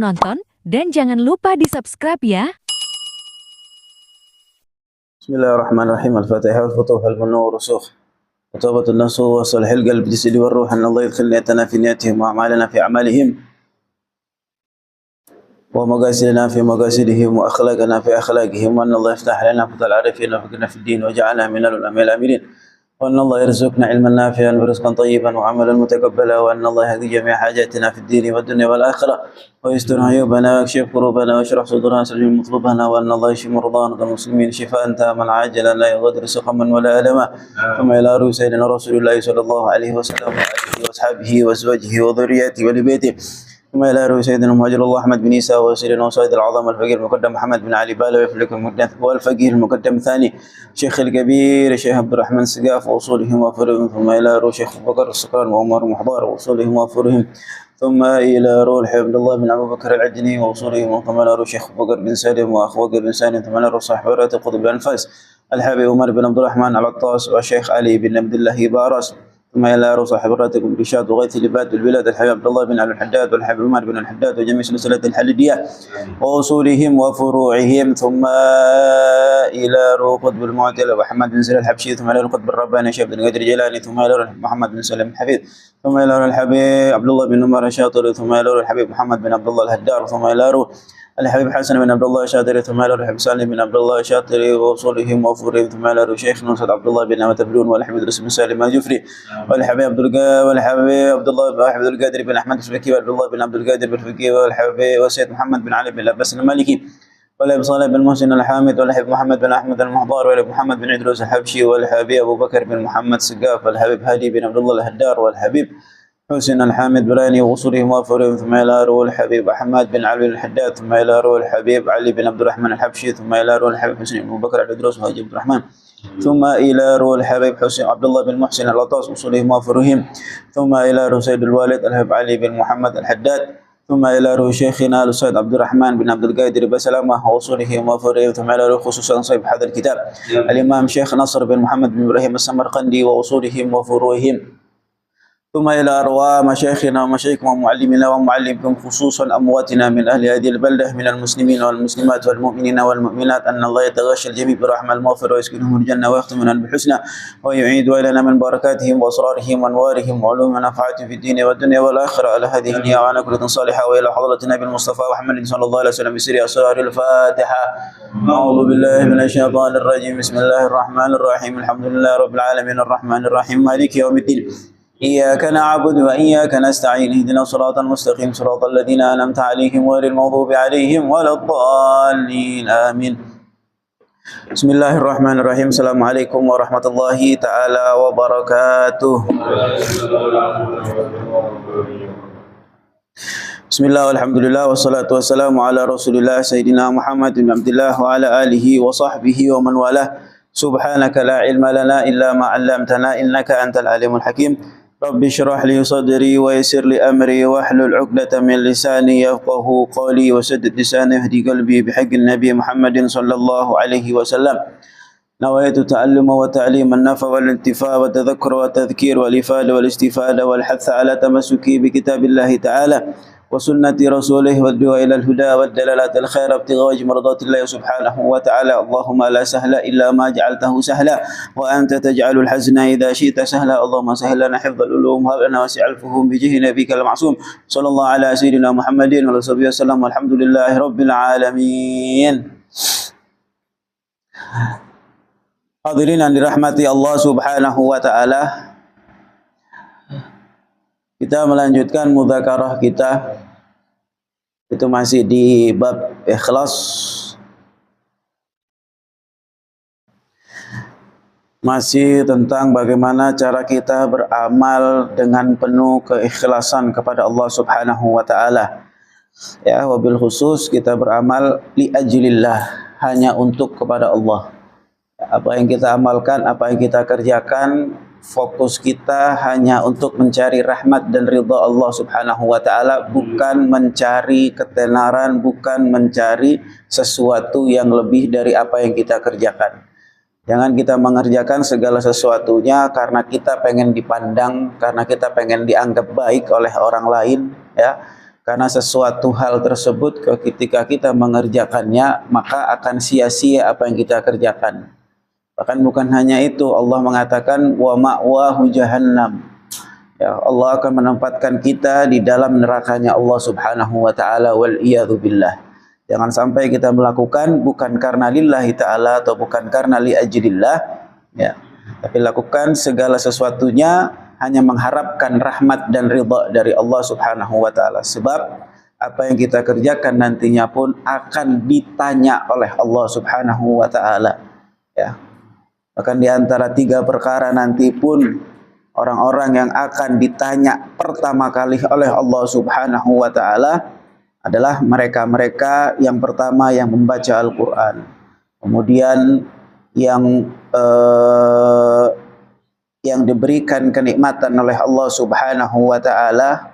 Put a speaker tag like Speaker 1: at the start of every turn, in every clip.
Speaker 1: menonton dan jangan lupa di-subscribe ya.
Speaker 2: Bismillahirrahmanirrahim. Al-Fatihah wal-Futuh wal-Nur rusukh. وتوبة النصوح وصلح القلب بالجسد والروح أن الله يدخل نيتنا في نيتهم وأعمالنا في أعمالهم ومقاصدنا في مقاصدهم وأخلاقنا في أخلاقهم وأن الله يفتح علينا فتح العارفين وفقنا في الدين وجعلنا من الآمرين وأن الله يرزقنا علما نافعا ورزقا طيبا وعملا متقبلا وأن الله يهدي جميع حاجاتنا في الدين والدنيا والآخرة ويستر عيوبنا ويكشف كروبنا ويشرح صدورنا ويسلم مطلوبنا وأن الله يشفي مرضانا والمسلمين شفاء تاما عاجلا لا يغادر سقما ولا ألما ثم إلى روح سيدنا رسول الله صلى الله عليه وسلم وآله وأصحابه وأزواجه وذرياته ولبيته ثم إلى روح سيدنا المهاجر الله أحمد بن عيسى وسيدنا وسيد العظام الفقير المقدم محمد بن علي بالة والفقير المقدم الثاني شيخ الكبير الشيخ عبد الرحمن السقاف وأصولهم وفرهم ثم إلى روح شيخ بكر السكران وعمر محضار وأصولهم وفرهم ثم إلى روح عبد الله بن أبو بكر العجني وأصولهم ثم إلى روح شيخ بكر بن سالم وأخ بكر بن سالم ثم إلى روح صاحب ورثة قطب الأنفاس الحبيب عمر بن عبد الرحمن العطاس والشيخ علي بن عبد الله بارس ثم إلى روح صاحب الراتب بن رشاد وغيث لباد بالبلاد الحبيب عبد الله بن علي الحداد والحبيب عمر بن الحداد وجميع سلسلة الحلدية وأصولهم وفروعهم ثم إلى روح قطب المعتل ومحمد بن سليم الحبشي ثم إلى روح قطب الرباني شيخ بن قدر الجيلاني ثم إلى روح محمد بن سليم الحفيظ ثم إلى روح الحبيب عبد الله بن عمر الشاطري ثم إلى روح الحبيب محمد بن عبد الله الهدار ثم إلى روح الحبيب حسن بن عبد الله الشاطري ثم إلى روح الحبيب سالم بن عبد الله الشاطري وأصولهم وفروعهم ثم إلى روح شيخ نصر عبد الله بن أحمد بن والحبيب بن سالم الجفري والحبيب عبد الله بن عبد القادر بن أحمد الفقي وعبد الله بن عبد القادر بن الفقي والحبيب وسيد محمد بن علي بن العباس المالكي والحبيب صالح بن محسن الحامد والحبيب محمد بن أحمد المحضار والحبيب محمد بن عدروس الحبشي والحبيب أبو بكر بن محمد سقاف والحبيب هادي بن عبد الله الهدار والحبيب حسين الحامد براني وصولهم وفورهم ثم إلى روح الحبيب أحمد بن علي الحداد ثم إلى روح الحبيب علي بن عبد الرحمن الحبشي ثم إلى روح الحبيب حسين بن بكر العدروس وهاجي عبد الرحمن ثم إلى روح الحبيب حسين عبد الله بن محسن العطاس وصولهم وفورهم ثم إلى روح سيد الوالد الحبيب علي بن محمد الحداد ثم إلى روح شيخنا الأستاذ عبد الرحمن بن عبد القادر بسلامة وأصولهم وفروعهم ثم إلى روح خصوصا صاحب هذا الكتاب الإمام شيخ نصر بن محمد بن إبراهيم السمرقندي وأصولهم وفروعهم ثم إلى أرواح مشايخنا ومشايخكم ومعلمنا ومعلمكم خصوصا أمواتنا من أهل هذه البلدة من المسلمين والمسلمات والمؤمنين والمؤمنات أن الله يتغشى الجميع برحمة المغفرة ويسكنهم الجنة ويختمنا بالحسنى ويعيد إلينا من بركاتهم وأسرارهم وأنوارهم وعلوم ونفعاتهم في الدين والدنيا والآخرة على هذه النية وعلى كل صالحة وإلى حضرة النبي المصطفى محمد صلى الله عليه وسلم بسر أسرار الفاتحة. أعوذ بالله من الشيطان الرجيم. بسم الله الرحمن الرحيم. الحمد لله رب العالمين الرحمن الرحيم مالك يوم الدين إياك نعبد وإياك نستعين اهدنا الصراط المستقيم صراط الذين أنعمت عليهم غير المغضوب عليهم ولا الضالين آمين. بسم الله الرحمن الرحيم. السلام عليكم ورحمة الله تعالى وبركاته. بسم الله والحمد لله والصلاة والسلام على رسول الله سيدنا محمد بن عبد الله وعلى آله وصحبه ومن والاه. سبحانك لا علم لنا إلا ما علمتنا إنك أنت العليم الحكيم. رب اشرح لي صدري ويسر لي أمري واحلل عقدة من لساني يفقه قولي وسدد لساني يهدي قلبي بحق النبي محمد صلى الله عليه وسلم. نويت التعلم وتعليم النفع والانتفاع والتذكر والتذكير والإفادة والاستفادة والحث على تمسكي بكتاب الله تعالى وسنة رسوله والدعاء إلى الهدى والدلالات الخير ابتغاء وجه مرضات الله سبحانه وتعالى. اللهم لا سهل إلا ما جعلته سهلا وأنت تجعل الحزن إذا شئت سهلا. اللهم سهل لنا حفظ العلوم هب لنا وسع الفهوم بجه نبيك المعصوم صلى الله على سيدنا محمد وعلى آله وسلم والحمد لله رب العالمين. Hadirin yang dirahmati Allah Subhanahu wa taala. Kita melanjutkan mudzakarah kita. Itu masih di bab ikhlas. Masih tentang bagaimana cara kita beramal dengan penuh keikhlasan kepada Allah Subhanahu wa taala. Ya, wabil khusus kita beramal li ajlillah, hanya untuk kepada Allah. Apa yang kita amalkan, apa yang kita kerjakan, fokus kita hanya untuk mencari rahmat dan ridha Allah Subhanahu wa taala, bukan mencari ketenaran, bukan mencari sesuatu yang lebih dari apa yang kita kerjakan. Jangan kita mengerjakan segala sesuatunya karena kita pengen dipandang, karena kita pengen dianggap baik oleh orang lain, ya. Karena sesuatu hal tersebut ketika kita mengerjakannya, maka akan sia-sia apa yang kita kerjakan. Bahkan bukan hanya itu, Allah mengatakan wa ma'wahu jahannam. Ya, Allah akan menempatkan kita di dalam nerakanya Allah Subhanahu wa taala, wal iyadzu billah. Jangan sampai kita melakukan bukan karena lillahi ta'ala atau bukan karena li ajlillah, ya. Tapi lakukan segala sesuatunya hanya mengharapkan rahmat dan ridha dari Allah Subhanahu wa taala. Sebab apa yang kita kerjakan nantinya pun akan ditanya oleh Allah Subhanahu wa taala, ya. Bahkan di antara 3 perkara nanti pun orang-orang yang akan ditanya pertama kali oleh Allah Subhanahu wa taala adalah mereka-mereka yang pertama yang membaca Al-Quran, kemudian yang diberikan kenikmatan oleh Allah Subhanahu wa taala,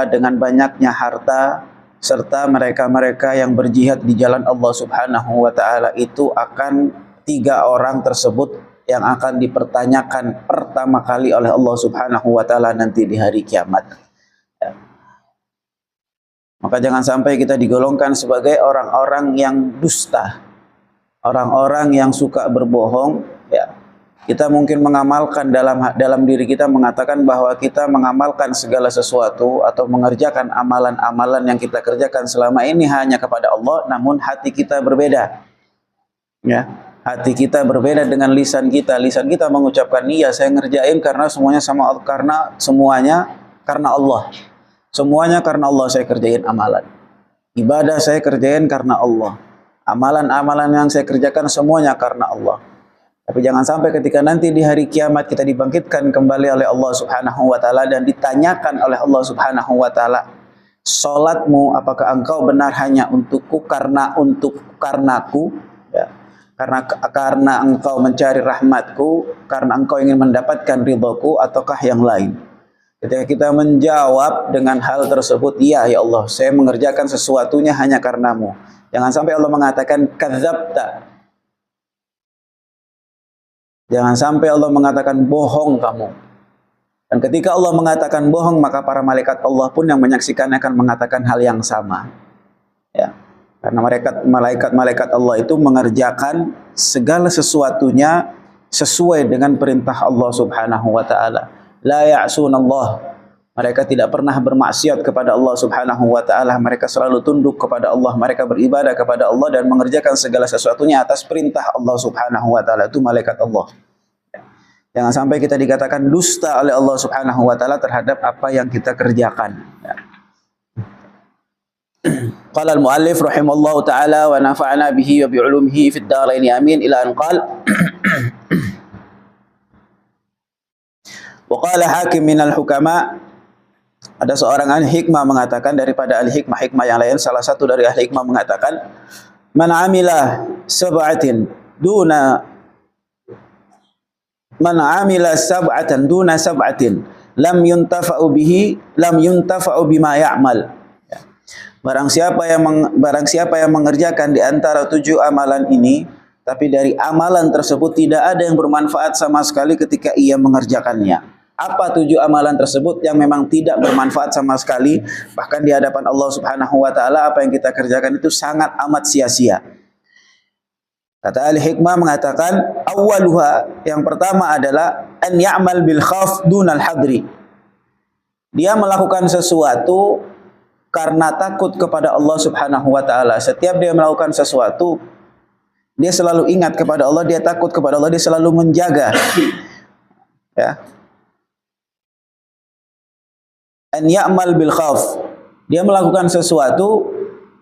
Speaker 2: dengan banyaknya harta, serta mereka-mereka yang berjihad di jalan Allah Subhanahu wa taala. Itu akan 3 orang tersebut yang akan dipertanyakan pertama kali oleh Allah Subhanahu wa taala nanti di hari kiamat. Ya. Maka jangan sampai kita digolongkan sebagai orang-orang yang dusta, orang-orang yang suka berbohong, ya. Kita mungkin mengamalkan dalam diri kita mengatakan bahwa kita mengamalkan segala sesuatu atau mengerjakan amalan-amalan yang kita kerjakan selama ini hanya kepada Allah, namun hati kita berbeda. Ya. Hati kita berbeda dengan lisan kita. Lisan kita mengucapkan, iya saya ngerjain karena semuanya sama Allah, karena Allah. Semuanya karena Allah saya kerjain amalan. Ibadah saya kerjain karena Allah. Amalan-amalan yang saya kerjakan semuanya karena Allah. Tapi jangan sampai ketika nanti di hari kiamat kita dibangkitkan kembali oleh Allah Subhanahu wa taala dan ditanyakan oleh Allah Subhanahu wa taala, salatmu apakah engkau benar hanya untukku karena-ku, ya. Karena engkau mencari rahmatku, karena engkau ingin mendapatkan ridhoku, ataukah yang lain? Ketika kita menjawab dengan hal tersebut, iya ya Allah, saya mengerjakan sesuatunya hanya karenamu. Jangan sampai Allah mengatakan kadzabta. Jangan sampai Allah mengatakan bohong kamu. Dan ketika Allah mengatakan bohong, maka para malaikat Allah pun yang menyaksikan akan mengatakan hal yang sama. Ya. Karena malaikat Allah itu mengerjakan segala sesuatunya sesuai dengan perintah Allah Subhanahu wa taala. La ya'sunallah. Mereka tidak pernah bermaksiat kepada Allah Subhanahu wa taala. Mereka selalu tunduk kepada Allah, mereka beribadah kepada Allah dan mengerjakan segala sesuatunya atas perintah Allah Subhanahu wa taala. Itu malaikat Allah. Jangan sampai kita dikatakan dusta oleh Allah Subhanahu wa taala terhadap apa yang kita kerjakan. Qala al-muallif rahimallahu ta'ala wa nafa'ana bihi wa bi'ulumihi fid dharain amin ila an qala wa qala hakim minal hukama. Ada seorang ahli hikmah mengatakan daripada ahli hikmah yang lain, salah satu dari ahli hikmah mengatakan, man amila sab'atan duna sab'atin lam yuntafa'u bima ya'mal. Barang siapa yang mengerjakan di antara 7 amalan ini, tapi dari amalan tersebut tidak ada yang bermanfaat sama sekali ketika ia mengerjakannya. Apa 7 amalan tersebut yang memang tidak bermanfaat sama sekali? Bahkan di hadapan Allah Subhanahu wa taala apa yang kita kerjakan itu sangat amat sia-sia. Kata ahli hikmah mengatakan, awwaluha, yang pertama adalah an ya'mal bil khauf dunal hadri. Dia melakukan sesuatu karena takut kepada Allah Subhanahu wa taala. Setiap dia melakukan sesuatu, dia selalu ingat kepada Allah, dia takut kepada Allah, dia selalu menjaga. Ya. An ya'mal bil khauf. Dia melakukan sesuatu,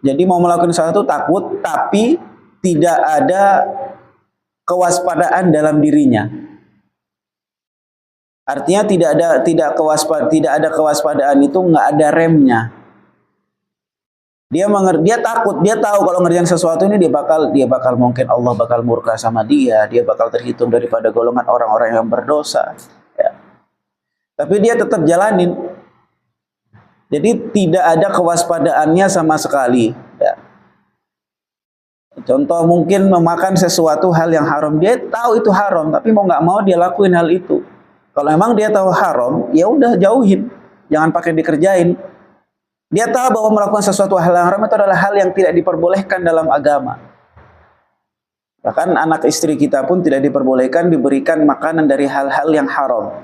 Speaker 2: jadi mau melakukan sesuatu takut, tapi tidak ada kewaspadaan dalam dirinya. Artinya tidak ada kewaspadaan itu nggak ada remnya. Dia takut, dia tahu kalau ngerjain sesuatu ini dia bakal mungkin Allah bakal murka sama dia bakal terhitung daripada golongan orang-orang yang berdosa, ya. Tapi dia tetap jalanin. Jadi tidak ada kewaspadaannya sama sekali, ya. Contoh mungkin memakan sesuatu hal yang haram, dia tahu itu haram tapi mau nggak mau dia lakuin hal itu. Kalau memang dia tahu haram, ya udah jauhin, jangan pakai dikerjain. Dia tahu bahwa melakukan sesuatu hal yang haram itu adalah hal yang tidak diperbolehkan dalam agama. Bahkan anak istri kita pun tidak diperbolehkan diberikan makanan dari hal-hal yang haram.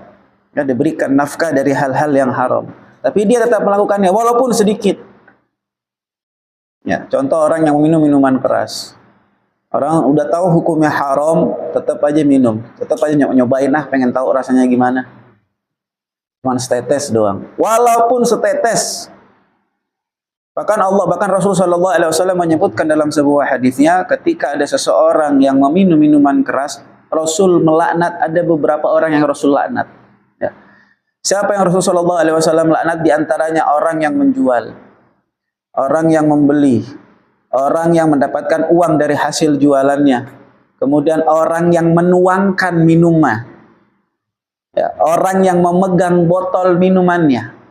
Speaker 2: Ya, diberikan nafkah dari hal-hal yang haram. Tapi dia tetap melakukannya walaupun sedikit. Ya, contoh orang yang minum minuman keras. Orang udah tahu hukumnya haram, tetap aja minum. Tetap aja nyobain, pengen tahu rasanya gimana. Cuman setetes doang. Walaupun setetes. Bahkan Rasulullah SAW menyebutkan dalam sebuah hadisnya, ketika ada seseorang yang meminum minuman keras, Rasul melaknat, ada beberapa orang yang Rasul laknat. Ya. Siapa yang Rasulullah SAW laknat? Di antaranya orang yang menjual, orang yang membeli, orang yang mendapatkan uang dari hasil jualannya, kemudian orang yang menuangkan minuman, ya, orang yang memegang botol minumannya.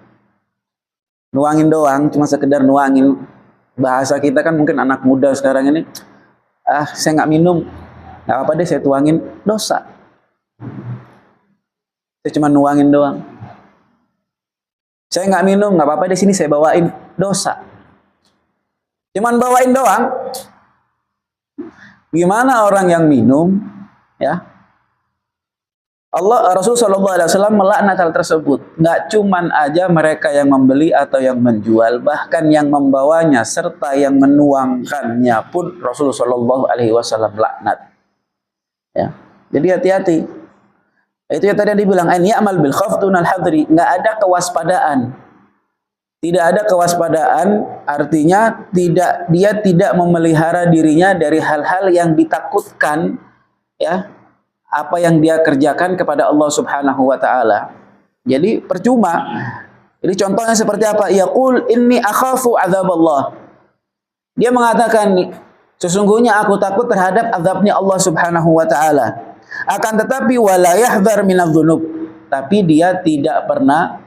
Speaker 2: Nuangin doang, cuma sekedar nuangin. Bahasa kita kan mungkin anak muda sekarang ini, saya nggak minum, nggak apa-apa deh saya tuangin, dosa. Saya cuma nuangin doang. Saya nggak minum, nggak apa-apa deh sini saya bawain, dosa. Cuman bawain doang. Gimana orang yang minum, ya? Rasulullah SAW melaknat hal tersebut. Nggak cuman aja mereka yang membeli atau yang menjual, bahkan yang membawanya serta yang menuangkannya pun Rasulullah SAW laknat. Ya, jadi hati-hati. Itu yang tadi dibilang, an ya'mal bil khauf dunal hadri. Nggak ada kewaspadaan. Tidak ada kewaspadaan, artinya dia tidak memelihara dirinya dari hal-hal yang ditakutkan, ya. Apa yang dia kerjakan kepada Allah Subhanahu wa taala. Jadi percuma. Jadi contohnya seperti apa? Yaqul inni akhafu adzaballah. Dia mengatakan, sesungguhnya aku takut terhadap azabnya Allah Subhanahu wa taala. Akan tetapi wala yahdhar minadz-dzunub. Tapi dia tidak pernah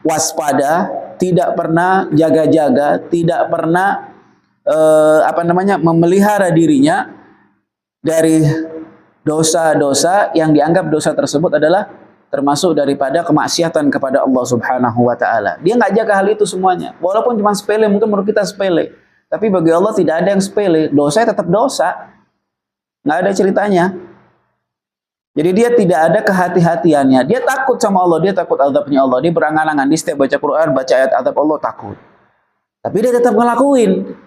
Speaker 2: waspada, tidak pernah jaga-jaga, tidak pernah memelihara dirinya dari dosa-dosa yang dianggap dosa tersebut adalah termasuk daripada kemaksiatan kepada Allah Subhanahu wa taala. Dia nggak jaga hal itu semuanya. Walaupun cuma sepele, mungkin menurut kita sepele. Tapi bagi Allah tidak ada yang sepele. Dosa tetap dosa. Nggak ada ceritanya. Jadi dia tidak ada kehati-hatiannya. Dia takut sama Allah, dia takut azabnya Allah. Dia berangan-angan, dia setiap baca Quran, baca ayat azab Allah takut. Tapi dia tetap ngelakuin.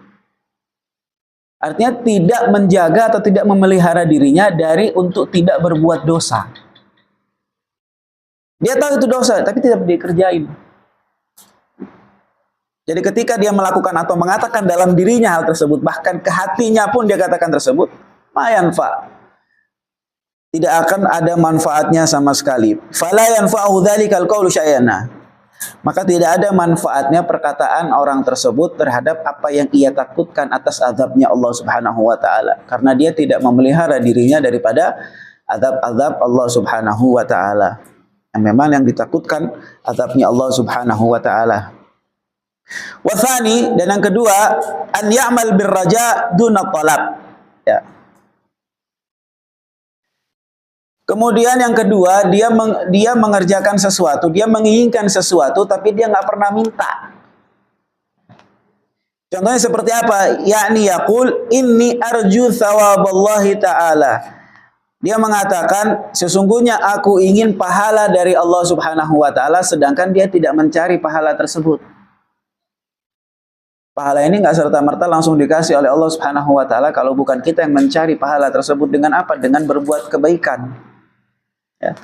Speaker 2: Artinya tidak menjaga atau tidak memelihara dirinya dari untuk tidak berbuat dosa. Dia tahu itu dosa, tapi tidak dikerjain. Jadi ketika dia melakukan atau mengatakan dalam dirinya hal tersebut, bahkan ke hatinya pun dia katakan tersebut, mayanfa. Tidak akan ada manfaatnya sama sekali. Fala yanfa'u dzalikal qaulu syai'an. Maka tidak ada manfaatnya perkataan orang tersebut terhadap apa yang ia takutkan atas azabnya Allah Subhanahu wa taala, karena dia tidak memelihara dirinya daripada azab-azab Allah Subhanahu wa taala. Memang yang ditakutkan azabnya Allah Subhanahu wa taala. Wa tsani, dan yang kedua, an ya'mal birraja duna talab. Ya. Kemudian yang kedua, dia mengerjakan sesuatu, dia menginginkan sesuatu, tapi dia nggak pernah minta. Contohnya seperti apa? Yakni yaqul inni arju thawaballahi ta'ala. Dia mengatakan, sesungguhnya aku ingin pahala dari Allah Subhanahu wa taala, sedangkan dia tidak mencari pahala tersebut. Pahala ini nggak serta-merta langsung dikasih oleh Allah Subhanahu wa taala kalau bukan kita yang mencari pahala tersebut. Dengan apa? Dengan berbuat kebaikan. Ya,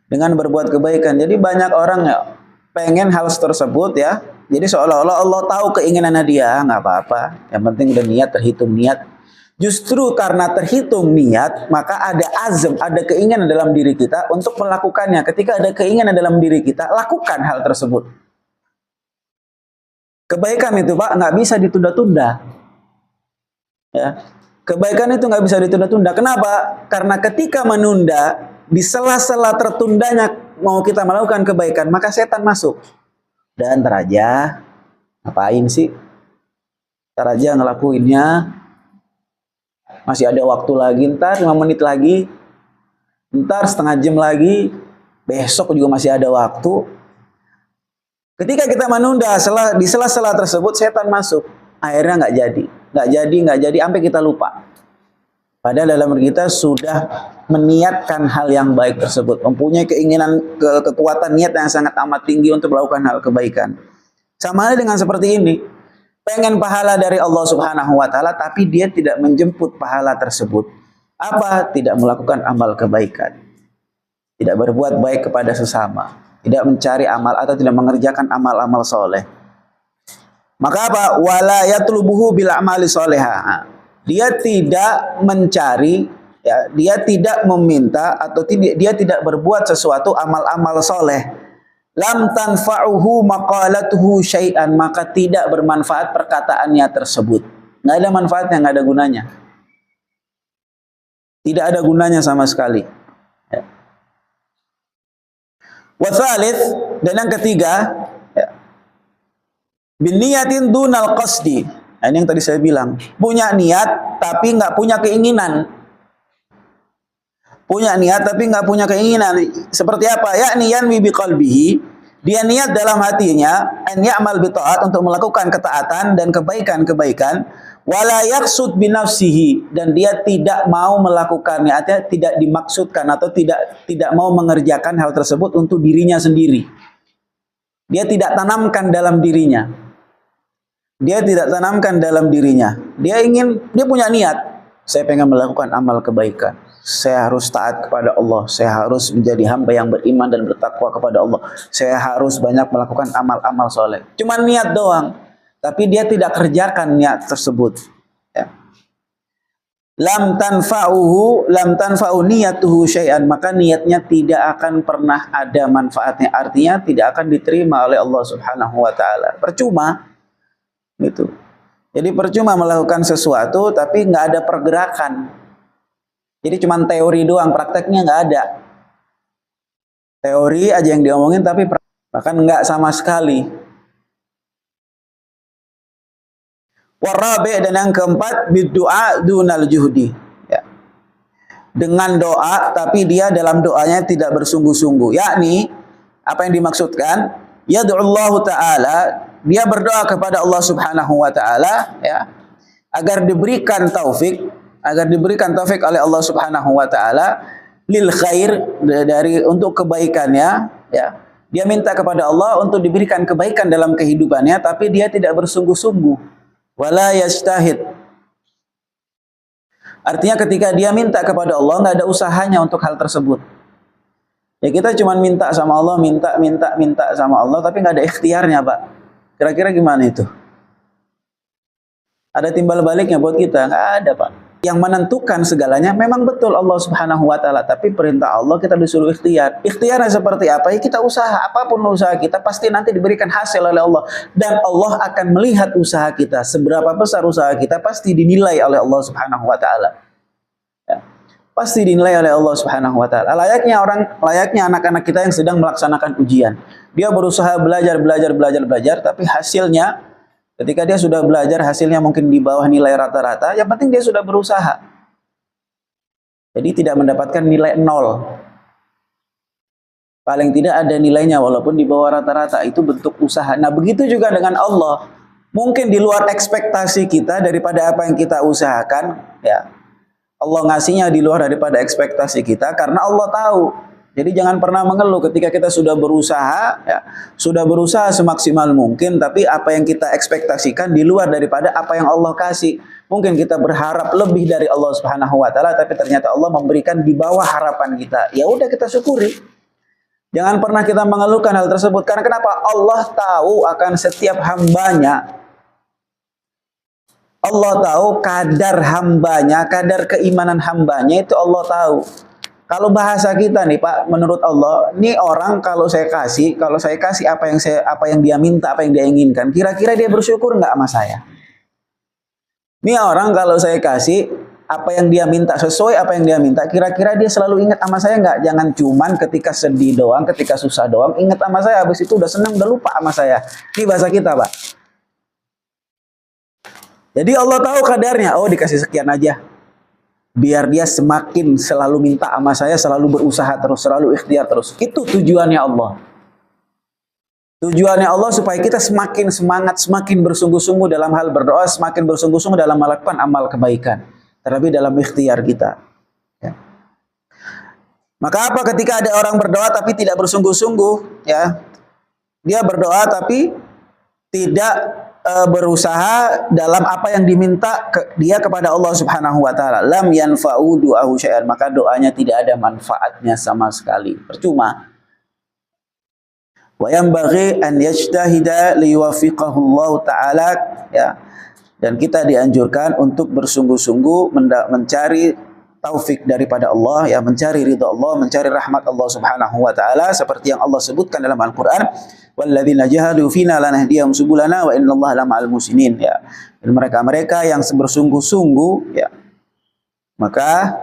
Speaker 2: dengan berbuat kebaikan. Jadi banyak orang ya pengen hal tersebut, ya. Jadi seolah-olah Allah tahu keinginannya dia, nggak apa-apa. Yang penting udah niat, terhitung niat. Justru karena terhitung niat, maka ada azam, ada keinginan dalam diri kita untuk melakukannya. Ketika ada keinginan dalam diri kita, lakukan hal tersebut. Kebaikan itu, Pak, nggak bisa ditunda-tunda. Ya, kebaikan itu nggak bisa ditunda-tunda. Kenapa? Karena ketika menunda, di sela-sela tertundanya mau kita melakukan kebaikan, maka setan masuk. Dan ntar aja, ngapain sih? Ntar aja ngelakuinnya. Masih ada waktu lagi, ntar 5 menit lagi, ntar setengah jam lagi, besok juga masih ada waktu. Ketika kita menunda di sela-sela tersebut, setan masuk. Akhirnya nggak jadi, sampai kita lupa. Padahal dalam diri kita sudah meniatkan hal yang baik tersebut, mempunyai keinginan, kekuatan niat yang sangat amat tinggi untuk melakukan hal kebaikan. Sama halnya dengan seperti ini, pengen pahala dari Allah Subhanahu wa Ta'ala, tapi dia tidak menjemput pahala tersebut. Apa? Tidak melakukan amal kebaikan, tidak berbuat baik kepada sesama, tidak mencari amal atau tidak mengerjakan amal-amal soleh. Maka apa? Wala yatlubuhu bil amali solehah. Dia tidak mencari, ya, dia tidak meminta atau dia tidak berbuat sesuatu amal-amal soleh. Lam tanfa'uhu maqalatuhu syai'an, maka tidak bermanfaat perkataannya tersebut. Nggak ada manfaatnya, nggak ada gunanya. Tidak ada gunanya sama sekali. Ya. Wa tsalits, dan yang ketiga, ya, biniyatin dunal qasdi. Nah, ini yang tadi saya bilang, punya niat tapi nggak punya keinginan. Punya niat tapi nggak punya keinginan. Seperti apa? Yakni yanwi biqalbihi, dia niat dalam hatinya an ya'mal bi ta'at, untuk melakukan ketaatan dan kebaikan-kebaikan, wala yaqsud bi nafsihi, dan dia tidak mau melakukannya, artinya tidak dimaksudkan atau tidak mau mengerjakan hal tersebut untuk dirinya sendiri. Dia tidak tanamkan dalam dirinya. Dia tidak tanamkan dalam dirinya. Dia punya niat, saya pengen melakukan amal kebaikan. Saya harus taat kepada Allah. Saya harus menjadi hamba yang beriman dan bertakwa kepada Allah. Saya harus banyak melakukan amal-amal soleh. Cuma niat doang, tapi dia tidak kerjakan niat tersebut. Ya. Lam tanfa'u niyatuhu syai'an, maka niatnya tidak akan pernah ada manfaatnya. Artinya tidak akan diterima oleh Allah Subhanahu wa Ta'ala. Percuma gitu. Jadi percuma melakukan sesuatu tapi nggak ada pergerakan. Jadi cuma teori doang, prakteknya nggak ada. Teori aja yang diomongin tapi bahkan nggak sama sekali. Warabi, dan yang keempat, biddu'a dunal juhdi. Ya. Dengan doa tapi dia dalam doanya tidak bersungguh-sungguh. Yakni apa yang dimaksudkan? Yad'ullahu ta'ala, dia berdoa kepada Allah Subhanahu wa Ta'ala, ya, agar diberikan taufik oleh Allah Subhanahu wa Ta'ala lil khair, untuk kebaikannya, ya. Dia minta kepada Allah untuk diberikan kebaikan dalam kehidupannya, tapi dia tidak bersungguh-sungguh. Wala yastahid. Artinya ketika dia minta kepada Allah, nggak ada usahanya untuk hal tersebut. Ya, kita cuma minta sama Allah, minta sama Allah, tapi nggak ada ikhtiarnya, Pak. Kira-kira gimana itu? Ada timbal baliknya buat kita? Nggak ada, Pak. Yang menentukan segalanya memang betul Allah Subhanahu wa Ta'ala, tapi perintah Allah kita disuruh ikhtiar. Ikhtiarnya seperti apa? Ya kita usaha, apapun usaha kita pasti nanti diberikan hasil oleh Allah, dan Allah akan melihat usaha kita. Seberapa besar usaha kita pasti dinilai oleh Allah Subhanahu wa Ta'ala. Ya. Pasti dinilai oleh Allah Subhanahu wa Ta'ala. Layaknya anak-anak kita yang sedang melaksanakan ujian. Dia berusaha belajar, tapi hasilnya, ketika dia sudah belajar, hasilnya mungkin di bawah nilai rata-rata, yang penting dia sudah berusaha. Jadi tidak mendapatkan nilai 0. Paling tidak ada nilainya walaupun di bawah rata-rata, itu bentuk usaha. Nah, begitu juga dengan Allah. Mungkin di luar ekspektasi kita daripada apa yang kita usahakan, ya. Allah ngasihnya di luar daripada ekspektasi kita karena Allah tahu. Jadi jangan pernah mengeluh ketika kita sudah berusaha, ya, sudah berusaha semaksimal mungkin, tapi apa yang kita ekspektasikan di luar daripada apa yang Allah kasih. Mungkin kita berharap lebih dari Allah Subhanahu wa Ta'ala, tapi ternyata Allah memberikan di bawah harapan kita. Ya udah, kita syukuri. Jangan pernah kita mengeluhkan hal tersebut. Karena kenapa? Allah tahu akan setiap hambanya. Allah tahu kadar hambanya, kadar keimanan hambanya, itu Allah tahu. Kalau bahasa kita nih, Pak, menurut Allah, nih orang kalau saya kasih apa yang dia minta, apa yang dia inginkan, kira-kira dia bersyukur nggak sama saya? Nih orang kalau saya kasih apa yang dia minta, sesuai apa yang dia minta, kira-kira dia selalu ingat sama saya nggak? Jangan cuman ketika sedih doang, ketika susah doang, ingat sama saya, habis itu udah senang, udah lupa sama saya. Ini bahasa kita, Pak. Jadi Allah tahu kadarnya, oh dikasih sekian aja. biar dia semakin selalu minta sama saya, selalu berusaha terus, selalu ikhtiar terus. Itu tujuannya Allah. Tujuannya Allah supaya kita semakin semangat, semakin bersungguh-sungguh dalam hal berdoa, semakin bersungguh-sungguh dalam melakukan amal kebaikan, terlebih dalam ikhtiar kita. Ya. Maka apa ketika ada orang berdoa tapi tidak bersungguh-sungguh, ya, dia berdoa tapi tidak berusaha dalam apa yang diminta dia kepada Allah Subhanahu wa taala. Lam yanfa'u du'ahu syai'an, maka doanya tidak ada manfaatnya sama sekali. Percuma. Wa yanbaghi an yajtahida liyuwaffiqahu Allah taala, ya. Dan kita dianjurkan untuk bersungguh-sungguh mencari taufik daripada Allah, ya, mencari ridha Allah, mencari rahmat Allah Subhanahu wa taala seperti yang Allah sebutkan dalam Al-Qur'an, walladzina jahadu fina lanahdiyahum subulana wa innallaha lama'al muhsinin, ya. Dan mereka-mereka yang bersungguh-sungguh, ya, maka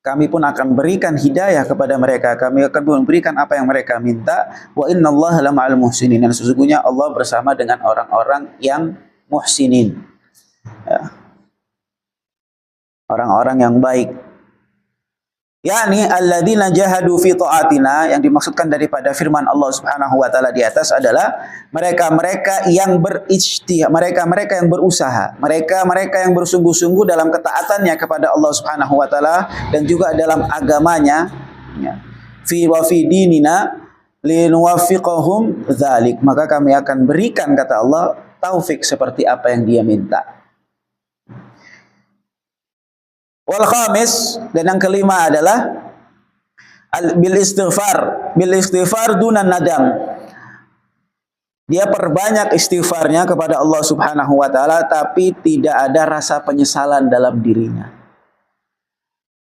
Speaker 2: kami pun akan berikan hidayah kepada mereka, kami akan memberikan apa yang mereka minta, wa innallaha lama'al muhsinin, dan sesungguhnya Allah bersama dengan orang-orang yang muhsinin, ya. Orang-orang yang baik. yakni alladzina jahadu fi ta'atina, yang dimaksudkan daripada firman Allah Subhanahu wa taala di atas adalah mereka-mereka yang berijtihad, mereka-mereka yang berusaha, mereka-mereka yang bersungguh-sungguh dalam ketaatannya kepada Allah Subhanahu wa taala dan juga dalam agamanya, ya. Fi wa fi dinina linuwaffiqahum dzalik, maka kami akan berikan, kata Allah, taufik seperti apa yang dia minta. Wal khamis, dan yang kelima adalah bil istighfar dunan nadam. Dia perbanyak istighfarnya kepada Allah Subhanahu wa taala tapi tidak ada rasa penyesalan dalam dirinya.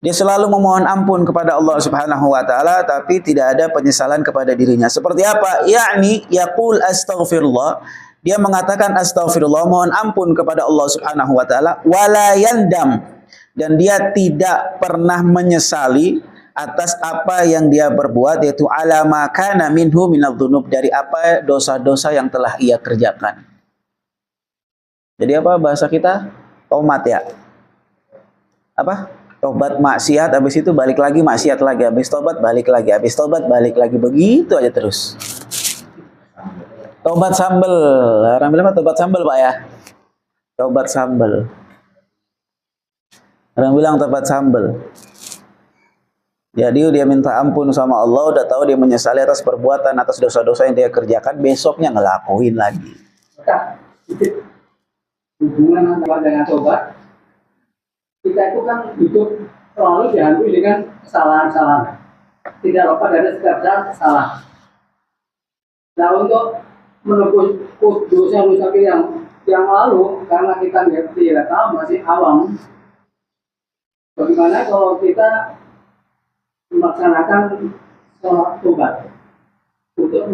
Speaker 2: Dia selalu memohon ampun kepada Allah Subhanahu wa taala tapi tidak ada penyesalan kepada dirinya. Seperti apa? Yakni yaqul astaghfirullah. Dia mengatakan astaghfirullah, mohon ampun kepada Allah Subhanahu wa taala, wala yandam, dan dia tidak pernah menyesali atas apa yang dia berbuat, yaitu ala ma kana minhu minadz-dzunub, dari apa dosa-dosa yang telah ia kerjakan. Jadi apa bahasa kita? Tomat, ya. Apa? Tobat maksiat, habis itu balik lagi maksiat lagi, habis tobat balik lagi, habis tobat balik lagi, begitu aja terus. Tobat sambel. Orang bilang apa? Tobat sambel, Pak, ya. Tobat sambel. Orang bilang tobat sambel. Jadi dia minta ampun sama Allah, udah tahu dia menyesali atas perbuatan, atas dosa-dosa yang dia kerjakan, besoknya ngelakuin lagi.
Speaker 3: Hubungan antara dengan tobat, kita itu kan hidup selalu dihantui dengan kesalahan-kesalahan. Tidak lepas dari setiap salah. Nah, untuk menebus dosa-dosa yang lalu, karena kita tidak tahu, masih awam, bagaimana kalau kita melaksanakan sholat tobat untuk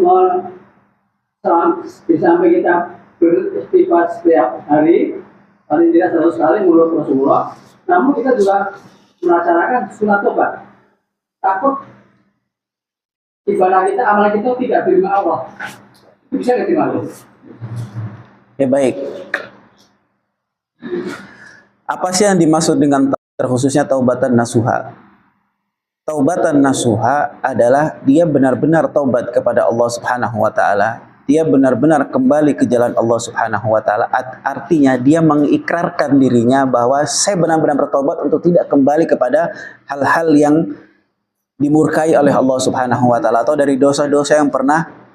Speaker 3: di samping kita beristighfar setiap hari, paling tidak 100 kali menurut Rasulullah, namun kita juga melaksanakan sunat tobat. Takut ibadah kita, amalan kita tidak diterima Allah. Itu bisa diterima Allah.
Speaker 2: Ya, baik. Apa sih yang dimaksud dengan terkhususnya taubatan nasuha? Taubatan nasuha adalah dia benar-benar taubat kepada Allah Subhanahu wa taala. Dia benar-benar kembali ke jalan Allah Subhanahu wa taala. Artinya dia mengikrarkan dirinya bahwa saya benar-benar bertobat untuk tidak kembali kepada hal-hal yang dimurkai oleh Allah Subhanahu wa taala atau dari dosa-dosa yang pernah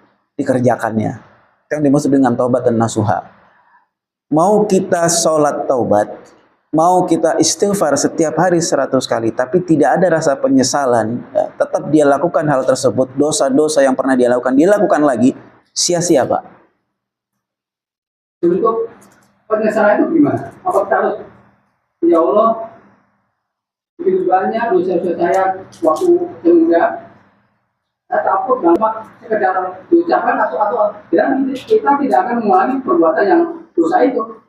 Speaker 2: dikerjakannya. Itu yang dimaksud dengan taubatan nasuha. Mau kita sholat taubat, mau kita istighfar setiap hari 100 kali, tapi tidak ada rasa penyesalan, ya, tetap dia lakukan hal tersebut, dosa-dosa yang pernah dia lakukan lagi, sia-sia, Pak.
Speaker 3: Untuk penyesalan itu gimana? Apa harus, ya Allah, begitu banyak dosa-dosa saya waktu semenjak, saya takut gampang sekedar diucapkan atau dan kita tidak akan mengulangi perbuatan yang dosa itu.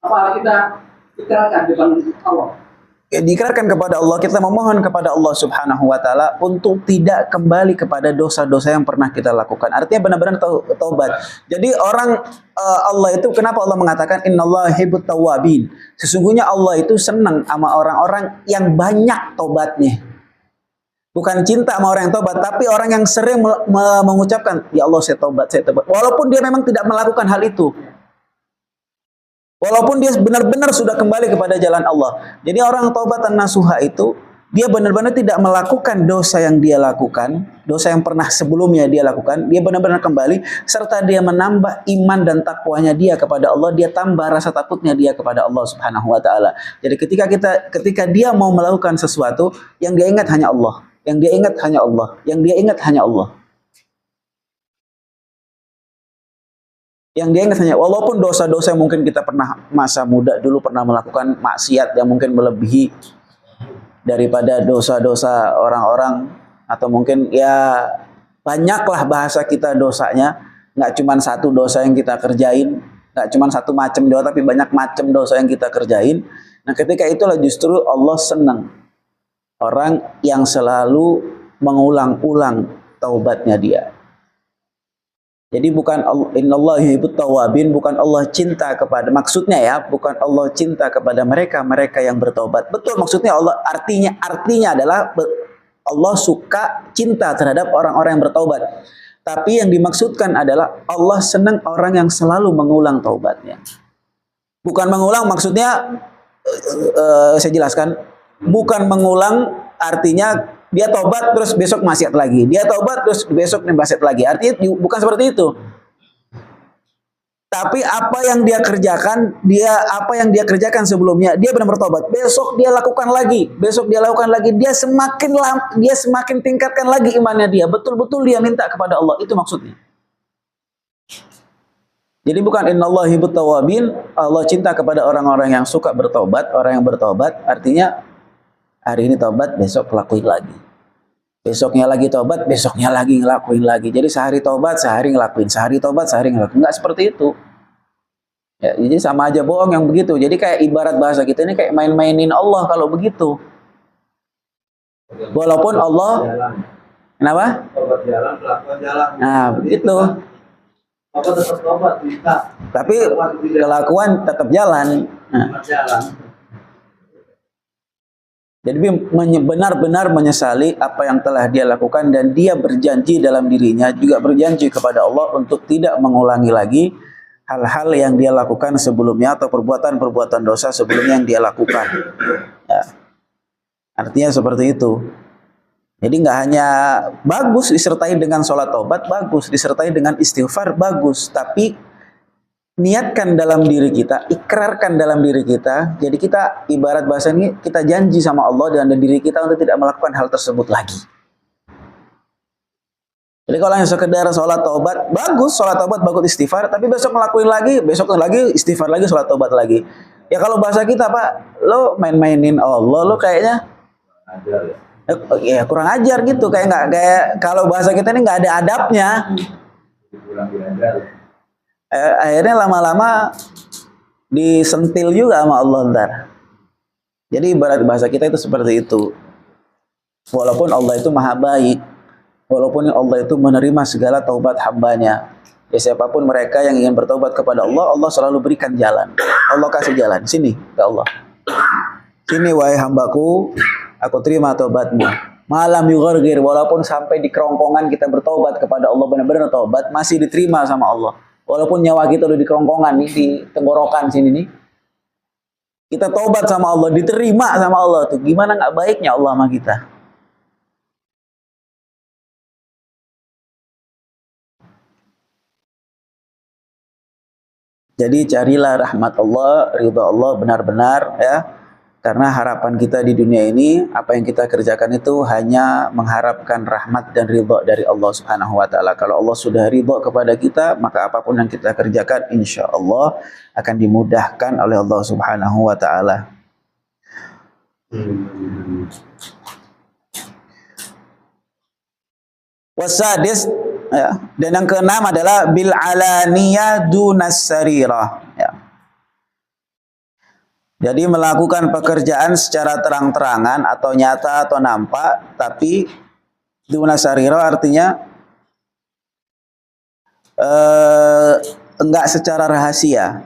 Speaker 3: Apalagi kita ikrarkan depan Allah.
Speaker 2: diikrarkan kepada Allah, kita memohon kepada Allah Subhanahu wa taala untuk tidak kembali kepada dosa-dosa yang pernah kita lakukan. Artinya benar-benar taubat. Jadi orang Allah itu, kenapa Allah mengatakan innallaha yuhibbut tawwabin? Sesungguhnya Allah itu senang sama orang-orang yang banyak taubatnya. Bukan cinta sama orang yang taubat, tapi orang yang sering mengucapkan, ya Allah saya taubat, saya taubat. Walaupun dia memang tidak melakukan hal itu. Walaupun dia benar-benar sudah kembali kepada jalan Allah. Jadi orang taubatan nasuha itu, dia benar-benar tidak melakukan dosa yang dia lakukan, dosa yang pernah sebelumnya dia lakukan, dia benar-benar kembali, serta dia menambah iman dan takwanya dia kepada Allah, dia tambah rasa takutnya dia kepada Allah Subhanahu wa taala. Jadi ketika dia mau melakukan sesuatu, yang dia ingat hanya Allah, yang dia ingat hanya Allah, yang dia ingat hanya Allah. Yang dia ingat hanya, walaupun dosa-dosa yang mungkin kita pernah masa muda dulu pernah melakukan maksiat yang mungkin melebihi daripada dosa-dosa orang-orang, atau mungkin ya banyaklah bahasa kita dosanya, nggak cuma satu dosa yang kita kerjain, nggak cuma satu macam dosa, tapi banyak macam dosa yang kita kerjain. Nah ketika itulah justru Allah senang orang yang selalu mengulang-ulang taubatnya dia. Jadi bukan innallaha yuhibbut tawwabin, bukan Allah cinta kepada, maksudnya ya, bukan Allah cinta kepada mereka yang bertobat. Betul, maksudnya Allah, artinya adalah Allah suka, cinta terhadap orang-orang yang bertobat. Tapi yang dimaksudkan adalah Allah senang orang yang selalu mengulang taubatnya. Bukan mengulang maksudnya saya jelaskan, bukan mengulang artinya dia tobat terus besok maksiat lagi. Dia tobat terus besok maksiat lagi. Artinya bukan seperti itu. Tapi apa yang dia kerjakan sebelumnya, dia benar bertobat. Besok dia lakukan lagi, dia semakin tingkatkan lagi imannya dia. Betul-betul dia minta kepada Allah. Itu maksudnya. Jadi bukan innallaha yuhibbut tawwabin, Allah cinta kepada orang-orang yang suka bertobat, orang yang bertobat artinya hari ini tobat, besok lakuin lagi. Besoknya lagi tobat, besoknya lagi ngelakuin lagi. Jadi sehari tobat, sehari ngelakuin. Sehari tobat, sehari ngelakuin. Enggak seperti itu. Ya, jadi sama aja bohong yang begitu. Jadi kayak ibarat bahasa kita ini kayak main-mainin Allah kalau begitu. Walaupun Allah, kenapa?
Speaker 4: Tobat jalan, kelakuan jalan.
Speaker 2: Nah, begitu.
Speaker 4: Tobat tetap tobat, bisa.
Speaker 2: Tapi kelakuan tetap jalan. Nah.
Speaker 4: Jalan.
Speaker 2: Jadi benar-benar menyesali apa yang telah dia lakukan, dan dia berjanji dalam dirinya, juga berjanji kepada Allah untuk tidak mengulangi lagi hal-hal yang dia lakukan sebelumnya atau perbuatan-perbuatan dosa sebelumnya yang dia lakukan. Ya. Artinya seperti itu. Jadi nggak hanya bagus disertai dengan sholat taubat, bagus disertai dengan istighfar, bagus, tapi niatkan dalam diri kita, ikrarkan dalam diri kita. Jadi kita ibarat bahasa ini, kita janji sama Allah dan diri kita untuk tidak melakukan hal tersebut lagi. Jadi kalau hanya sekedar sholat taubat, bagus sholat taubat, bagus istighfar, tapi besok ngelakuin lagi, besok lagi istighfar lagi, sholat taubat lagi. Ya kalau bahasa kita Pak, lo main-mainin Allah, lo kayaknya
Speaker 4: Ajar ya.
Speaker 2: ya kurang ajar gitu, kayak kalau bahasa kita ini nggak ada adabnya.
Speaker 4: Kurang ajar.
Speaker 2: Akhirnya lama-lama disentil juga sama Allah ntar. Jadi ibarat bahasa kita itu seperti itu. Walaupun Allah itu maha baik, walaupun Allah itu menerima segala taubat hambanya, ya siapapun mereka yang ingin bertobat kepada Allah, Allah selalu berikan jalan. Allah kasih jalan. Sini, ya Allah. Sini wahai hambaku, aku terima taubatmu. Malam yughargir, walaupun sampai di kerongkongan kita bertobat kepada Allah, benar-benar taubat, masih diterima sama Allah. Walaupun nyawa kita udah di kerongkongan nih, di tenggorokan sini nih, kita taubat sama Allah, diterima sama Allah tuh. Gimana nggak baiknya Allah sama kita? Jadi carilah rahmat Allah, ridha Allah benar-benar ya. Karena harapan kita di dunia ini, apa yang kita kerjakan itu hanya mengharapkan rahmat dan ridha dari Allah Subhanahu wa taala. Kalau Allah sudah ridha kepada kita, maka apapun yang kita kerjakan insya Allah akan dimudahkan oleh Allah Subhanahu wa taala. Wasadis ya. Dan yang keenam adalah bil alaniyah dunas sarirah ya. Jadi melakukan pekerjaan secara terang-terangan atau nyata atau nampak, tapi duna sarira artinya enggak secara rahasia.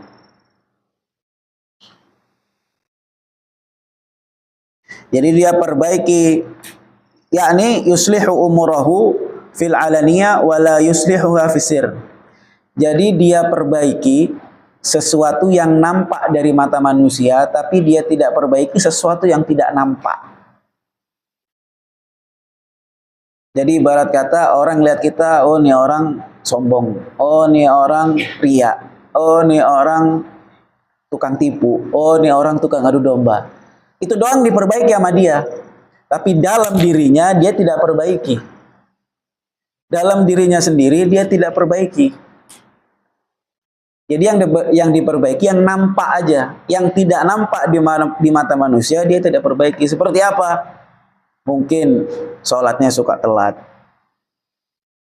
Speaker 2: Jadi dia perbaiki, yakni yuslihu umurahu fil alaniyah wala yuslihuha fisir. Jadi dia perbaiki sesuatu yang nampak dari mata manusia, tapi dia tidak perbaiki sesuatu yang tidak nampak. Jadi ibarat kata orang lihat kita, oh ini orang sombong, oh ini orang ria, oh ini orang tukang tipu, oh ini orang tukang adu domba. Itu doang diperbaiki sama dia. Tapi dalam dirinya dia tidak perbaiki. Dalam dirinya sendiri dia tidak perbaiki. Jadi yang diperbaiki yang nampak aja. Yang tidak nampak di mata manusia dia tidak perbaiki. Seperti apa? Mungkin sholatnya suka telat.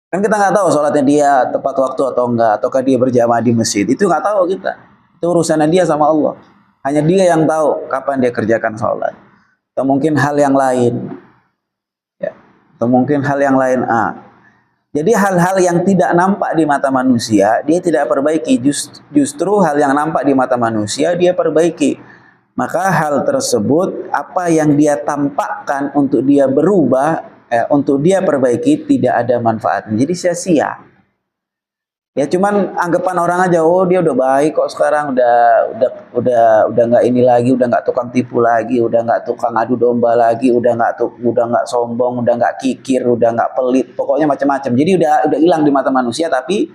Speaker 2: Kan kita nggak tahu sholatnya dia tepat waktu atau enggak. Ataukah dia berjamaah di masjid. Itu nggak tahu kita. Itu urusannya dia sama Allah. Hanya dia yang tahu kapan dia kerjakan sholat. Atau mungkin hal yang lain. Ya. Atau mungkin hal yang lain. Jadi hal-hal yang tidak nampak di mata manusia, dia tidak perbaiki. Justru hal yang nampak di mata manusia, dia perbaiki. Maka hal tersebut, apa yang dia tampakkan untuk dia berubah, untuk dia perbaiki, tidak ada manfaatnya. Jadi sia-sia. Ya cuman anggapan orang aja, oh dia udah baik kok sekarang, udah nggak ini lagi, udah nggak tukang tipu lagi, udah nggak tukang adu domba lagi, udah nggak sombong, udah nggak kikir, udah nggak pelit, pokoknya macam-macam. Jadi udah hilang di mata manusia, tapi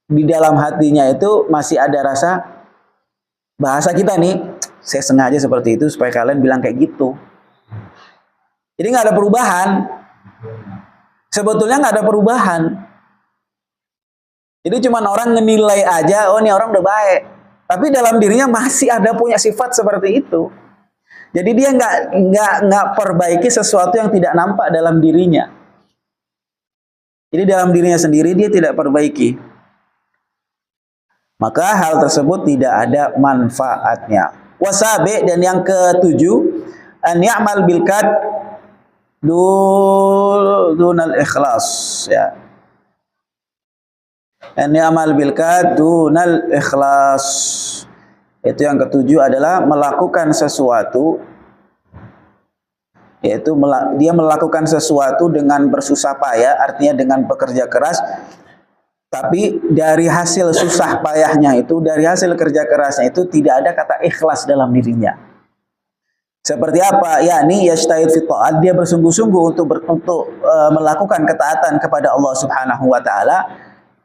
Speaker 2: di dalam hatinya itu masih ada rasa, bahasa kita nih, saya sengaja seperti itu supaya kalian bilang kayak gitu. Jadi nggak ada perubahan. Sebetulnya nggak ada perubahan. Jadi cuma orang ngenilai aja, oh ini orang udah baik. Tapi dalam dirinya masih ada punya sifat seperti itu. Jadi dia nggak perbaiki sesuatu yang tidak nampak dalam dirinya. Jadi dalam dirinya sendiri dia tidak perbaiki. Maka hal tersebut tidak ada manfaatnya. Wasabi, dan yang ketujuh, an ya'mal bil kad dunal ikhlas, ya. An ya'mal bil kad dunal ikhlas. Itu yang ketujuh adalah melakukan sesuatu, yaitu dia melakukan sesuatu dengan bersusah payah, artinya dengan bekerja keras, tapi dari hasil susah payahnya itu, dari hasil kerja kerasnya itu tidak ada kata ikhlas dalam dirinya. Seperti apa? Yakni yajtahid fi ta'at, dia bersungguh-sungguh untuk melakukan ketaatan kepada Allah Subhanahu wa taala,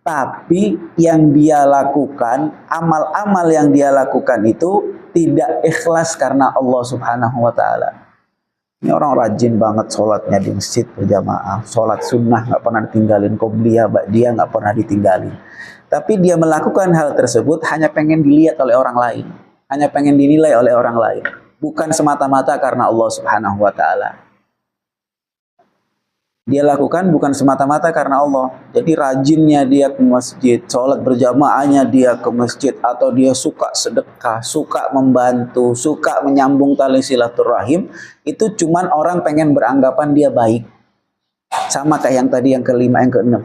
Speaker 2: tapi yang dia lakukan, amal-amal yang dia lakukan itu tidak ikhlas karena Allah Subhanahu wa taala. Ini orang rajin banget sholatnya di masjid berjamaah, sholat sunnah nggak pernah ditinggalin, qobliyah, ba'diyah nggak pernah ditinggalin. Tapi dia melakukan hal tersebut hanya pengen dilihat oleh orang lain, hanya pengen dinilai oleh orang lain, bukan semata-mata karena Allah Subhanahu wa taala. Dia lakukan bukan semata-mata karena Allah. Jadi rajinnya dia ke masjid, sholat berjamaahnya dia ke masjid, atau dia suka sedekah, suka membantu, suka menyambung tali silaturahim, itu cuman orang pengen beranggapan dia baik. Sama kayak yang tadi, yang kelima, yang keenam.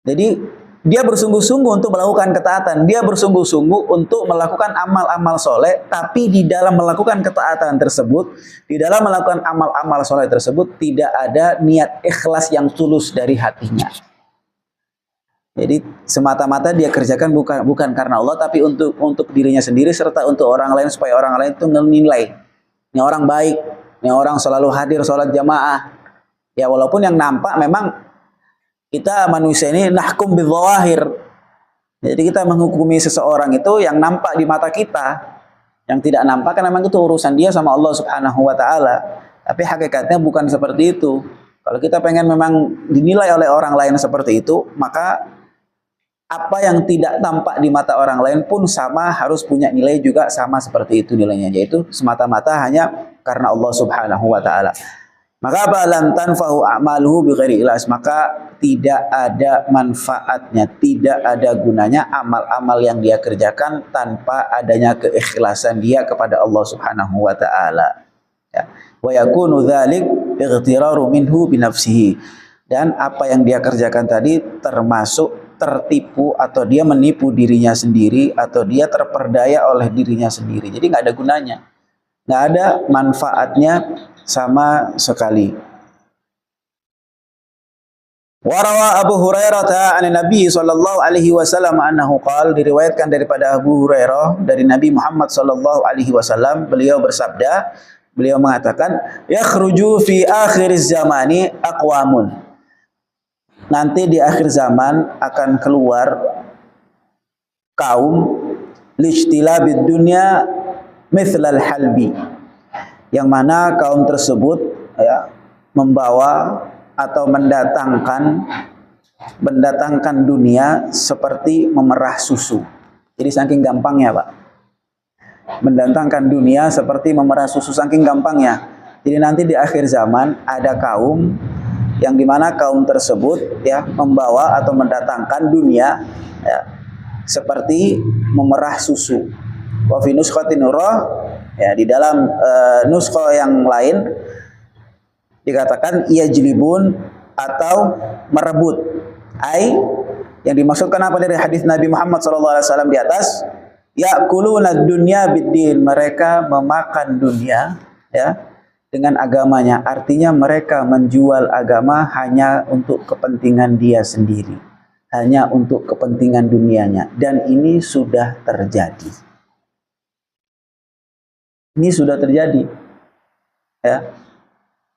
Speaker 2: Jadi dia bersungguh-sungguh untuk melakukan ketaatan, dia bersungguh-sungguh untuk melakukan amal-amal soleh, tapi di dalam melakukan ketaatan tersebut, di dalam melakukan amal-amal soleh tersebut, tidak ada niat ikhlas yang tulus dari hatinya. Jadi semata-mata dia kerjakan bukan karena Allah, tapi untuk dirinya sendiri, serta untuk orang lain, supaya orang lain itu menilai, ini orang baik, ini orang selalu hadir sholat jamaah. Ya walaupun yang nampak memang kita manusia ini nahkum bidzawahir. Jadi kita menghukumi seseorang itu yang nampak di mata kita. Yang tidak nampak kan memang itu urusan dia sama Allah Subhanahu wa taala. Tapi hakikatnya bukan seperti itu. Kalau kita pengen memang dinilai oleh orang lain seperti itu, maka apa yang tidak tampak di mata orang lain pun sama, harus punya nilai juga sama seperti itu nilainya, yaitu semata-mata hanya karena Allah Subhanahu wa taala. Maka apa? Lam tanfa'u a'maluhu bighairi ikhlas. Maka tidak ada manfaatnya, tidak ada gunanya amal-amal yang dia kerjakan tanpa adanya keikhlasan dia kepada Allah Subhanahu wa taala. Ya. Wa yakunu dzalik ightiraru minhu bi nafsihi. Dan apa yang dia kerjakan tadi termasuk tertipu atau dia menipu dirinya sendiri atau dia terperdaya oleh dirinya sendiri. Jadi nggak ada gunanya, nggak ada manfaatnya sama sekali. Warawa Abu Hurairah an Nabi sallallahu alaihi wasallam annahu qala, diriwayatkan daripada Abu Hurairah dari Nabi Muhammad sallallahu alaihi wasallam, beliau bersabda, beliau mengatakan, yakhruju fi akhir zamani aqwamun. Nanti di akhir zaman akan keluar kaum lijtilabid dunya mithlal halbi, yang mana kaum tersebut ya, membawa atau mendatangkan dunia seperti memerah susu. Jadi saking gampangnya, Pak. Mendatangkan dunia seperti memerah susu, saking gampangnya. Jadi nanti di akhir zaman ada kaum yang dimana kaum tersebut ya membawa atau mendatangkan dunia ya, seperti memerah susu. Wa fi nuskhatin ya, di dalam nuskha yang lain dikatakan yajlibun atau merebut. Yang dimaksudkan apa dari hadis Nabi Muhammad SAW di atas? Ya'kuluna dunya biddin, mereka memakan dunia ya dengan agamanya. Artinya mereka menjual agama hanya untuk kepentingan dia sendiri, hanya untuk kepentingan dunianya, dan ini sudah terjadi. Ini sudah terjadi. Ya.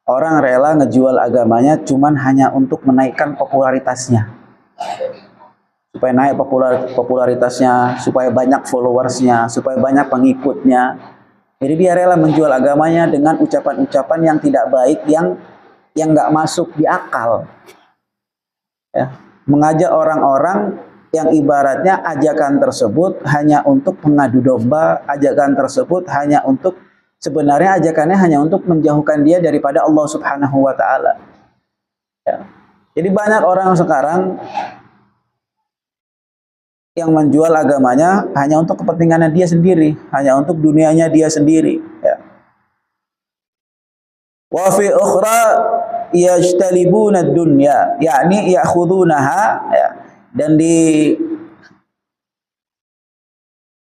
Speaker 2: Orang rela ngejual agamanya cuman hanya untuk menaikkan popularitasnya. Supaya naik popularitasnya, supaya banyak followersnya, supaya banyak pengikutnya. Jadi dia rela menjual agamanya dengan ucapan-ucapan yang tidak baik, yang nggak masuk di akal. Ya. Mengajak orang-orang yang ibaratnya ajakan tersebut hanya untuk mengadu domba, ajakan tersebut hanya untuk, sebenarnya ajakannya hanya untuk menjauhkan dia daripada Allah Subhanahu wa taala. Ya. Jadi banyak orang sekarang yang menjual agamanya hanya untuk kepentingannya dia sendiri, hanya untuk dunianya dia sendiri. Ya. Wa fi ukhra yajtalibuna ad-dunya, yakni ya'khudunaha, ya. Dan di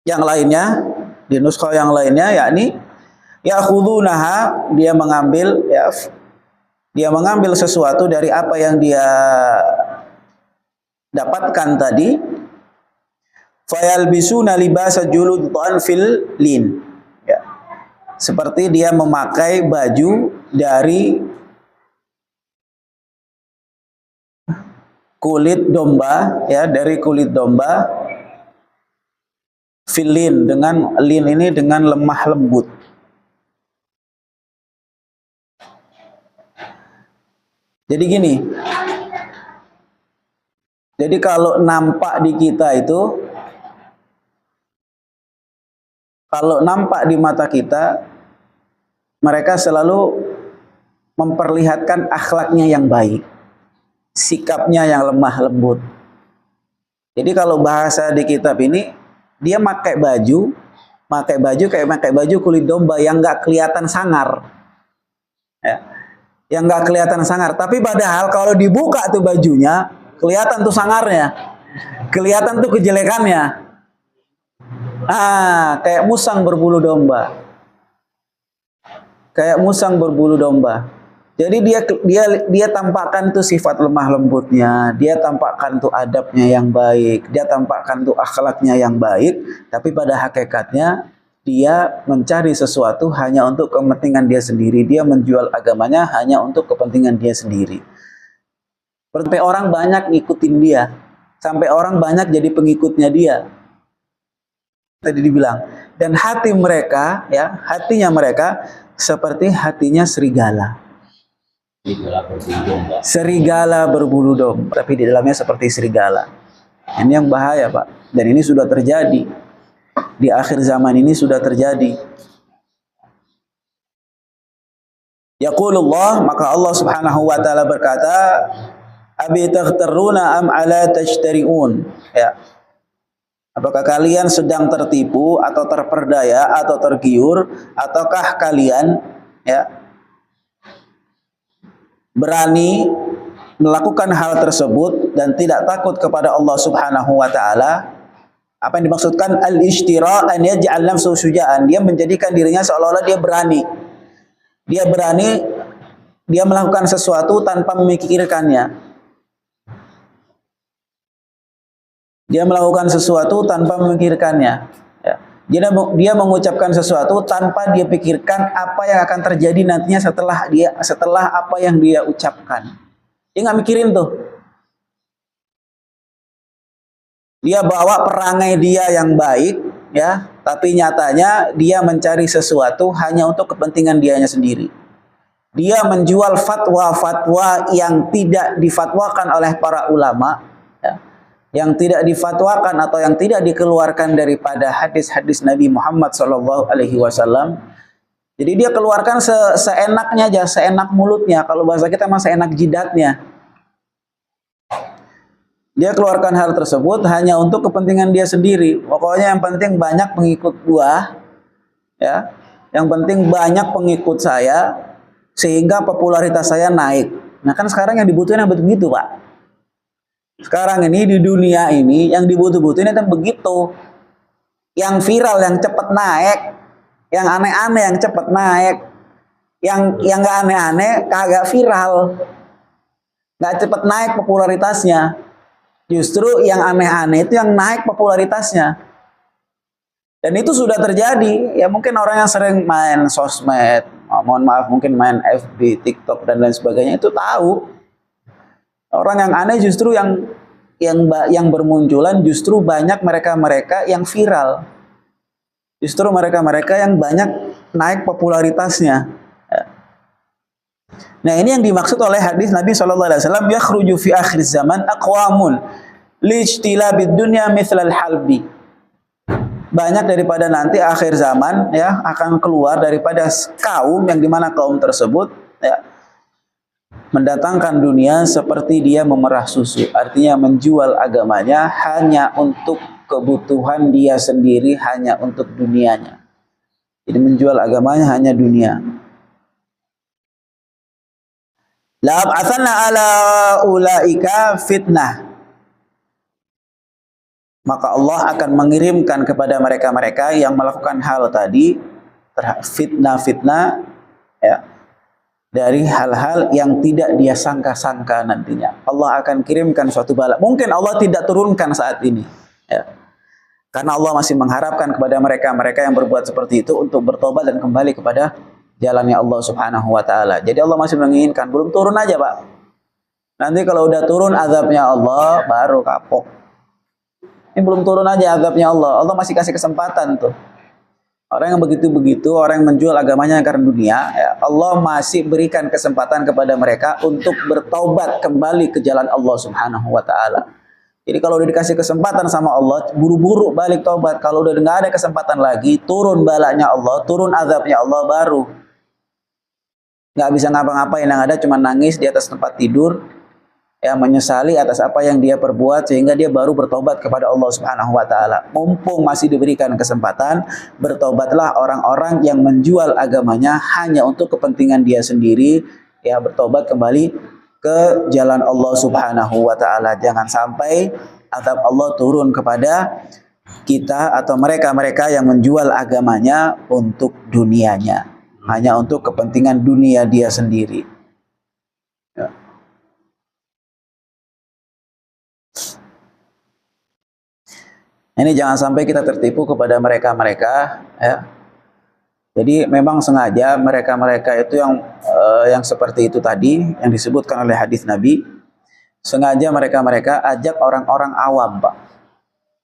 Speaker 2: yang lainnya, di nuskha yang lainnya, yakni ya'khudunaha, dia mengambil ya, dia mengambil sesuatu dari apa yang dia dapatkan tadi. Fayalbisuna libasa juludan fil lin, ya. Seperti dia memakai baju dari kulit domba, ya, dari kulit domba, filin, dengan lin ini dengan lemah lembut. Jadi gini, jadi kalau nampak di kita itu, kalau nampak di mata kita, mereka selalu memperlihatkan akhlaknya yang baik, sikapnya yang lemah lembut. Jadi kalau bahasa di kitab ini, dia pakai baju kayak pakai baju kulit domba yang nggak kelihatan sangar, ya. Yang nggak kelihatan sangar. Tapi padahal kalau dibuka tuh bajunya, kelihatan tuh sangarnya, kelihatan tuh kejelekannya. Kayak musang berbulu domba. Kayak musang berbulu domba. Jadi dia tampakkan tuh sifat lemah lembutnya, dia tampakkan tuh adabnya yang baik, dia tampakkan tuh akhlaknya yang baik, tapi pada hakikatnya dia mencari sesuatu hanya untuk kepentingan dia sendiri, dia menjual agamanya hanya untuk kepentingan dia sendiri. Sampai orang banyak ngikutin dia, sampai orang banyak jadi pengikutnya dia. Tadi dibilang, dan hati mereka, ya, hatinya mereka seperti hatinya serigala. Serigala berbulu domba, tapi di dalamnya seperti serigala. Ini yang bahaya, Pak. Dan ini sudah terjadi. Di akhir zaman ini sudah terjadi. Yaqulullah, maka Allah Subhanahu wa taala berkata, abi taghtaruna am ala tajtariun. Ya. Apakah kalian sedang tertipu atau terperdaya atau tergiur, ataukah kalian ya berani melakukan hal tersebut dan tidak takut kepada Allah Subhanahu wa taala? Apa yang dimaksudkan al-ishtira an yaj'al nafsuhu syuja'an? Dia menjadikan dirinya seolah-olah dia berani. Dia berani, dia melakukan sesuatu tanpa memikirkannya. Dia melakukan sesuatu tanpa memikirkannya. Ya. Dia mengucapkan sesuatu tanpa dia pikirkan apa yang akan terjadi nantinya setelah apa yang dia ucapkan. Dia nggak mikirin tuh. Dia bawa perangai dia yang baik, ya, tapi nyatanya dia mencari sesuatu hanya untuk kepentingan dianya sendiri. Dia menjual fatwa-fatwa yang tidak difatwakan oleh para ulama, ya, yang tidak difatwakan atau yang tidak dikeluarkan daripada hadis-hadis Nabi Muhammad SAW. Jadi dia keluarkan seenaknya aja, seenak mulutnya. Kalau bahasa kita mah seenak jidatnya. Dia keluarkan hal tersebut hanya untuk kepentingan dia sendiri. Pokoknya yang penting banyak pengikut gua, ya. Yang penting banyak pengikut saya sehingga popularitas saya naik. Nah kan sekarang yang dibutuhin yang begitu, Pak. Sekarang ini di dunia ini yang dibutuhin itu begitu. Yang viral yang cepat naik, yang aneh-aneh yang cepat naik, yang nggak aneh-aneh kagak viral, nggak cepat naik popularitasnya. Justru yang aneh-aneh itu yang naik popularitasnya. Dan itu sudah terjadi. Ya mungkin orang yang sering main sosmed, mohon maaf mungkin main FB, TikTok dan lain sebagainya itu tahu. Orang yang aneh justru yang bermunculan justru banyak mereka-mereka yang viral. Justru mereka-mereka yang banyak naik popularitasnya. Nah ini yang dimaksud oleh hadis Nabi SAW, yakhruju fi akhir zaman aqwamun lijtilabid dunya mithlal halbi. Banyak daripada nanti akhir zaman ya akan keluar daripada kaum yang dimana kaum tersebut ya mendatangkan dunia seperti dia memerah susu. Artinya menjual agamanya hanya untuk kebutuhan dia sendiri, hanya untuk dunianya. Jadi menjual agamanya hanya dunia. La ab'atsanna ala ulaika fitnah. Maka Allah akan mengirimkan kepada mereka-mereka yang melakukan hal tadi fitnah-fitnah ya, dari hal-hal yang tidak dia sangka-sangka nantinya. Allah akan kirimkan suatu bala. Mungkin Allah tidak turunkan saat ini ya. Karena Allah masih mengharapkan kepada mereka-mereka yang berbuat seperti itu untuk bertobat dan kembali kepada jalannya Allah Subhanahu wa taala. Jadi Allah masih menginginkan, belum turun aja, Pak. Nanti kalau udah turun azabnya Allah baru kapok. Ini belum turun aja azabnya Allah. Allah masih kasih kesempatan tuh. Orang yang begitu-begitu, orang yang menjual agamanya karena dunia, ya, Allah masih berikan kesempatan kepada mereka untuk bertaubat kembali ke jalan Allah Subhanahu wa taala. Jadi kalau udah dikasih kesempatan sama Allah, buru-buru balik taubat. Kalau udah nggak ada kesempatan lagi, turun balanya Allah, turun azabnya Allah baru. Nggak bisa ngapa-ngapain, yang ada cuma nangis di atas tempat tidur, ya menyesali atas apa yang dia perbuat sehingga dia baru bertobat kepada Allah Subhanahu wa taala. Mumpung masih diberikan kesempatan, bertobatlah orang-orang yang menjual agamanya hanya untuk kepentingan dia sendiri, ya bertobat kembali ke jalan Allah Subhanahu wa taala. Jangan sampai azab Allah turun kepada kita atau mereka-mereka yang menjual agamanya untuk dunianya, hanya untuk kepentingan dunia dia sendiri. Ya. Ini jangan sampai kita tertipu kepada mereka-mereka ya. Jadi memang sengaja mereka-mereka itu yang seperti itu tadi yang disebutkan oleh hadis Nabi, sengaja mereka-mereka ajak orang-orang awam, Pak.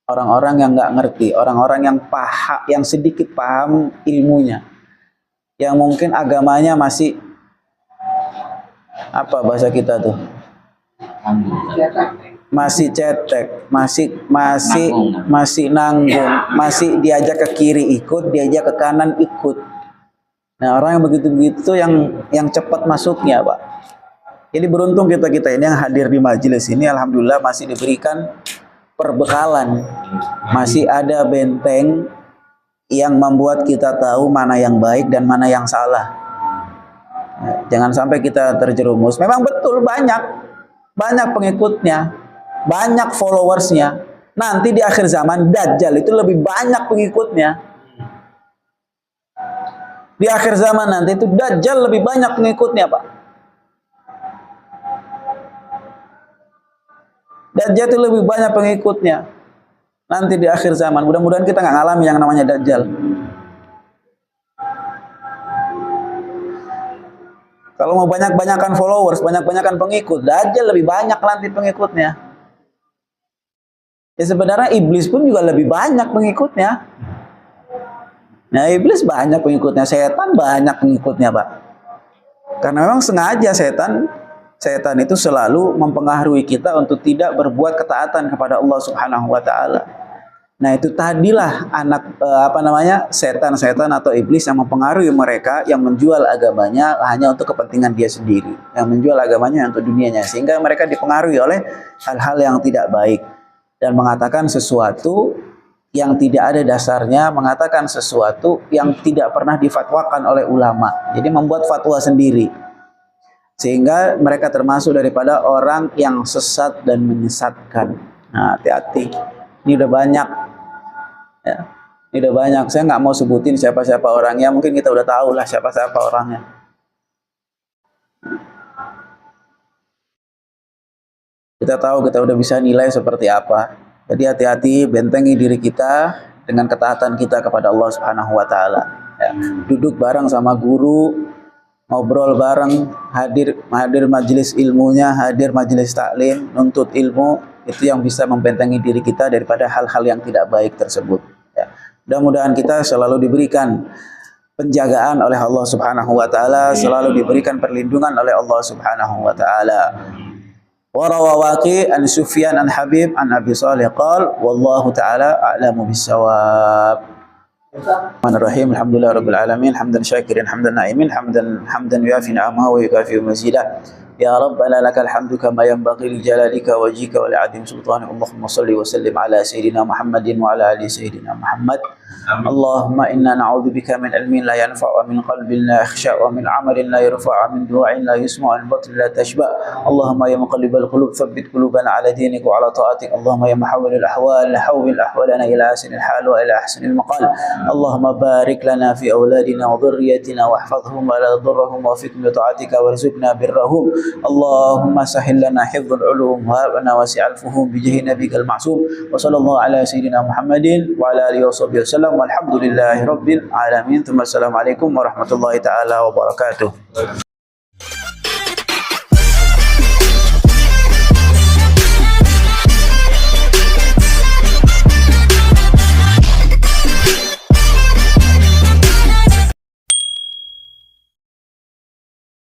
Speaker 2: Orang-orang yang nggak ngerti, orang-orang yang paham, yang sedikit paham ilmunya, yang mungkin agamanya masih apa bahasa kita tuh? Masih cetek, masih nanggung, masih diajak ke kiri ikut, diajak ke kanan ikut. Nah, orang yang begitu-begitu yang cepat masuknya, Pak. Jadi beruntung kita ini yang hadir di majelis ini, alhamdulillah masih diberikan perbekalan, masih ada benteng yang membuat kita tahu mana yang baik dan mana yang salah. Nah, jangan sampai kita terjerumus. Memang betul banyak pengikutnya, banyak followersnya. Nanti di akhir zaman Dajjal itu lebih banyak pengikutnya. Di akhir zaman nanti itu Dajjal lebih banyak pengikutnya, Pak. Dajjal itu lebih banyak pengikutnya nanti di akhir zaman. Mudah-mudahan kita nggak ngalami yang namanya Dajjal. Kalau mau banyak-banyakan followers, banyak-banyakan pengikut, Dajjal lebih banyak nanti pengikutnya. Ya sebenarnya iblis pun juga lebih banyak pengikutnya. Nah, iblis banyak pengikutnya, setan banyak pengikutnya, Pak. Karena memang sengaja setan itu selalu mempengaruhi kita untuk tidak berbuat ketaatan kepada Allah Subhanahu wa taala. Nah, itu tadilah setan atau iblis yang mempengaruhi mereka, yang menjual agamanya hanya untuk kepentingan dia sendiri, yang menjual agamanya untuk dunianya, sehingga mereka dipengaruhi oleh hal-hal yang tidak baik dan mengatakan sesuatu yang tidak ada dasarnya, mengatakan sesuatu yang tidak pernah difatwakan oleh ulama. Jadi membuat fatwa sendiri. Sehingga mereka termasuk daripada orang yang sesat dan menyesatkan. Nah, hati-hati. Ini udah banyak. Ya. Ini udah banyak. Saya nggak mau sebutin siapa-siapa orangnya. Mungkin kita udah tahu lah siapa-siapa orangnya. Kita tahu, kita udah bisa nilai seperti apa. Jadi hati-hati, bentengi diri kita dengan ketaatan kita kepada Allah Subhanahu wa taala. Ya. Duduk bareng sama guru, ngobrol bareng, hadir majelis ilmunya, hadir majelis taklim, nuntut ilmu, itu yang bisa membentengi diri kita daripada hal-hal yang tidak baik tersebut. Ya. Mudah-mudahan kita selalu diberikan penjagaan oleh Allah Subhanahu wa taala, selalu diberikan perlindungan oleh Allah Subhanahu wa taala. Wa rawawaqi an Sufyan an Habib an Abi Shalih qala wallahu taala a'lamu bis-shawab. Bismillahirrahmanirrahim. Alhamdulillahirabbil alamin, hamdan syakirin, hamdan na'imin, hamdan yuafi ni'amahu wa yukafi mazidah. Ya Rabbana lakal hamdu kama yanbaghi li jalalika wajhika wa li'azim sultanik. Allahumma shalli wa sallim ala sayyidina Muhammadin wa ala ali sayyidina Muhammad. Allahumma inna na'udzubika min ilmin la yanfa' wa min qalbin la yakhsha' wa min 'amalin la yarfa' wa min du'ain la yusma' wa min batin la tashba'. Allahumma ya muqallibal qulub tsabbit qulubana ala dinik wa ala ta'atik. Allahumma ya muhawwilal ahwal hawwil ahwalana ila ahsanil hal wa ila ahsanil maqal. Allahumma barik lana fi awladina wa dhurriyyatina wahfazhum wa la dhurrahum wa fitna ta'atika warzuqna birrahum. Allahumma sahhil lana hifdzul ulum wa habna wasi'al fuhum bi jahi nabiyil ma'sum. Wa sallallahu ala sayyidina Muhammadin wa ala alihi washabbihi wasallam. Walhamdulillahi rabbil alamin. Assalamualaikum warahmatullahi taala wabarakatuh.